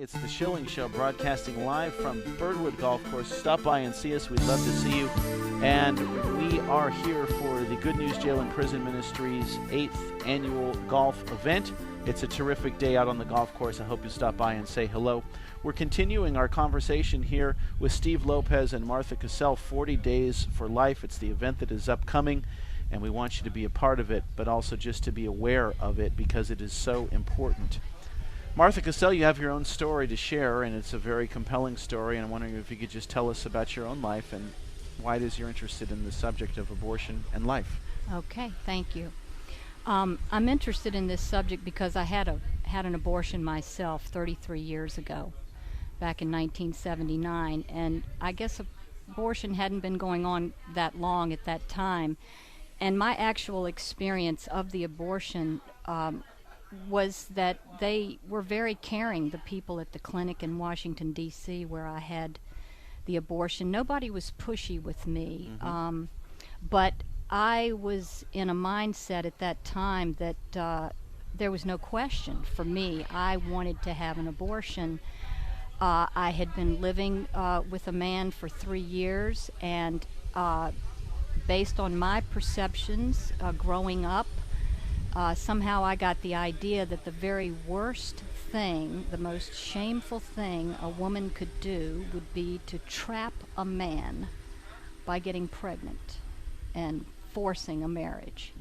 It's the Schilling Show, broadcasting live from Birdwood Golf Course. Stop by and see us. We'd love to see you. And we are here for the Good News Jail and Prison Ministries 8th annual golf event. It's a terrific day out on the golf course. I hope you stop by and say hello. We're continuing our conversation here with Steve Lopez and Martha Cassell, 40 Days for Life. It's the event that is upcoming, and we want you to be a part of it, but also just to be aware of it because it is so important. Martha Cassell, you have your own story to share, and it's a very compelling story, and I'm wondering if you could just tell us about your own life and why it is you're interested in the subject of abortion and life. Okay, thank you. I'm interested in this subject because I had an abortion myself 33 years ago, back in 1979, and I guess abortion hadn't been going on that long at that time, and my actual experience of the abortion was that they were very caring, the people at the clinic in Washington, D.C., where I had the abortion. Nobody was pushy with me, but I was in a mindset at that time that there was no question for me. I wanted to have an abortion. I had been living with a man for 3 years, and based on my perceptions growing up, somehow I got the idea that the very worst thing, the most shameful thing a woman could do would be to trap a man by getting pregnant and forcing a marriage.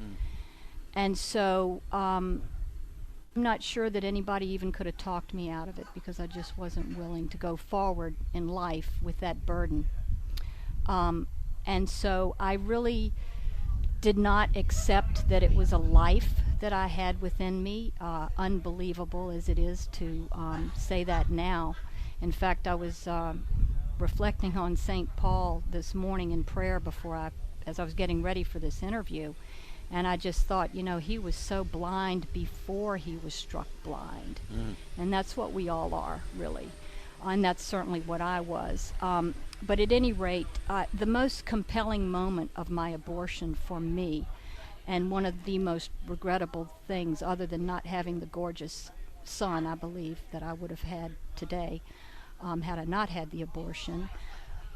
And so I'm not sure that anybody even could have talked me out of it because I just wasn't willing to go forward in life with that burden. And so I really did not accept that it was a life that I had within me, unbelievable as it is to say that now. In fact, I was reflecting on St. Paul this morning in prayer as I was getting ready for this interview, and I just thought, he was so blind before he was struck blind. And that's what we all are, really. And that's certainly what I was. But at any rate, the most compelling moment of my abortion for me, and one of the most regrettable things, other than not having the gorgeous son, I believe, that I would have had today, had I not had the abortion,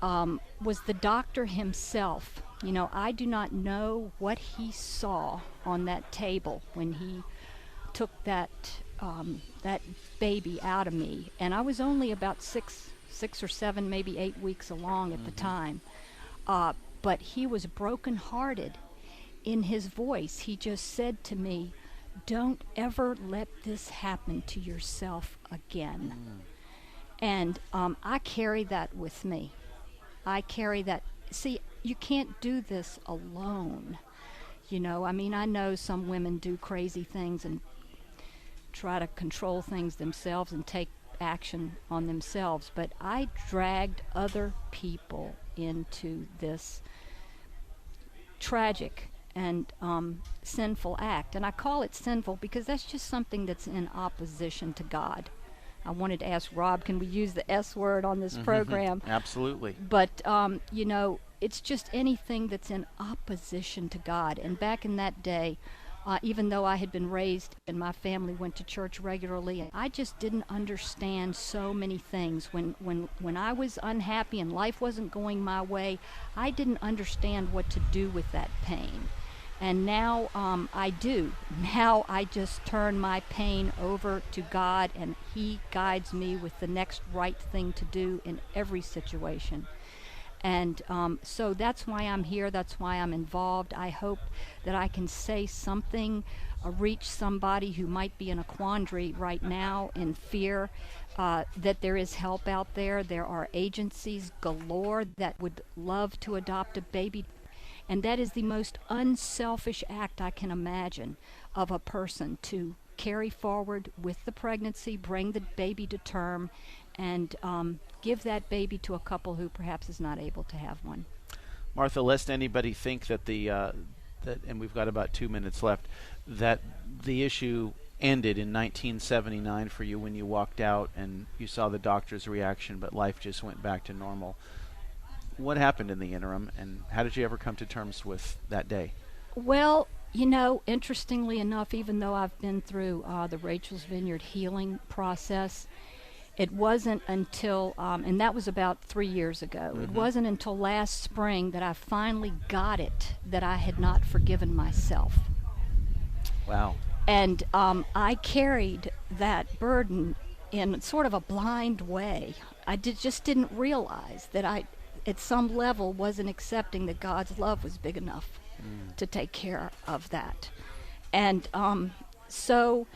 was the doctor himself. I do not know what he saw on that table when he took that baby out of me, and I was only about six or 7, maybe 8 weeks along at the time. But he was brokenhearted in his voice. He just said to me, "Don't ever let this happen to yourself again." And I carry that with me. I carry that. See, you can't do this alone. I know some women do crazy things and try to control things themselves and take action on themselves, but I dragged other people into this tragic and sinful act. And I call it sinful because that's just something that's in opposition to God. I wanted to ask Rob, can we use the S word on this program? Absolutely. But, it's just anything that's in opposition to God. And back in that day, even though I had been raised and my family went to church regularly, I just didn't understand so many things. When I was unhappy and life wasn't going my way, I didn't understand what to do with that pain. And now I do. Now I just turn my pain over to God, and He guides me with the next right thing to do in every situation. And so that's why I'm here. That's why I'm involved. I hope that I can say something, reach somebody who might be in a quandary right now in fear, that there is help out there. There are agencies galore that would love to adopt a baby. And that is the most unselfish act I can imagine of a person, to carry forward with the pregnancy, bring the baby to term, and give that baby to a couple who perhaps is not able to have one. Martha, lest anybody think that and we've got about 2 minutes left, that the issue ended in 1979 for you when you walked out and you saw the doctor's reaction, but life just went back to normal. What happened in the interim, and how did you ever come to terms with that day? Well, interestingly enough, even though I've been through the Rachel's Vineyard healing process, It wasn't until, and that was about 3 years ago, it wasn't until last spring that I finally got it that I had not forgiven myself. Wow. And I carried that burden in sort of a blind way. Just didn't realize that I, at some level, wasn't accepting that God's love was big enough to take care of that. And so,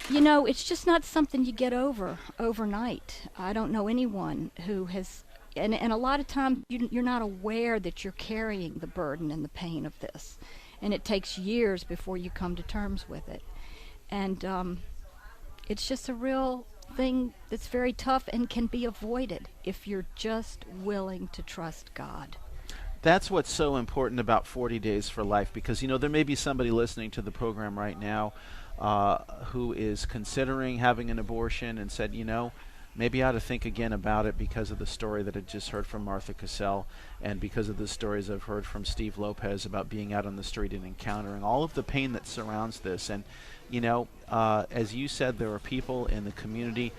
you know, it's just not something you get over overnight. I don't know anyone who has, and a lot of times you're not aware that you're carrying the burden and the pain of this. And it takes years before you come to terms with it. And it's just a real thing that's very tough and can be avoided if you're just willing to trust God. That's what's so important about 40 Days for Life, because, you know, there may be somebody listening to the program right now who is considering having an abortion and said, you know, maybe I ought to think again about it because of the story that I just heard from Martha Cassell and because of the stories I've heard from Steve Lopez about being out on the street and encountering all of the pain that surrounds this. And, you know, as you said, there are people in the community,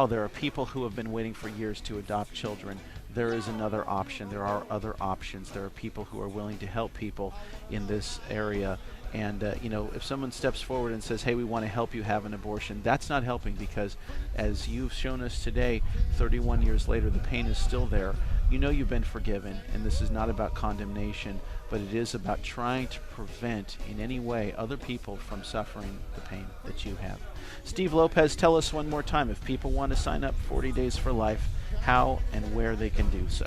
there are people who have been waiting for years to adopt children. There is another option. There are other options. There are people who are willing to help people in this area. And, you know, if someone steps forward and says, hey, we want to help you have an abortion, that's not helping, because as you've shown us today, 31 years later, the pain is still there. You know you've been forgiven, and this is not about condemnation, but it is about trying to prevent in any way other people from suffering the pain that you have. Steve Lopez, tell us one more time, if people want to sign up 40 Days for Life, how and where they can do so.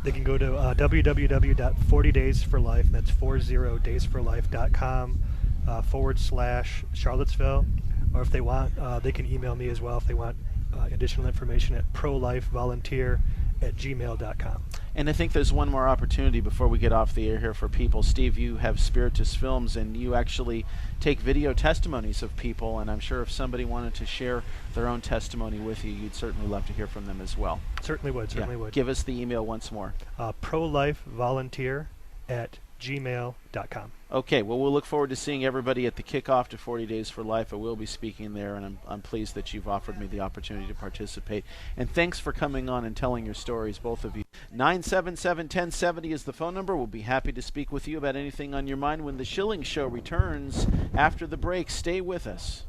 They can go to www.40daysforlife, that's 40daysforlife.com /Charlottesville, or if they want, they can email me as well if they want additional information at prolifevolunteer@gmail.com. And I think there's one more opportunity before we get off the air here for people. Steve, you have Spiritus Films, and you actually take video testimonies of people, and I'm sure if somebody wanted to share their own testimony with you, you'd certainly love to hear from them as well. Certainly would. Give us the email once more. prolifevolunteer@gmail.com. Okay, well, we'll look forward to seeing everybody at the kickoff to 40 Days for Life. I will be speaking there, and I'm pleased that you've offered me the opportunity to participate. And thanks for coming on and telling your stories, both of you. 977-1070 is the phone number. We'll be happy to speak with you about anything on your mind when the Schilling Show returns after the break. Stay with us.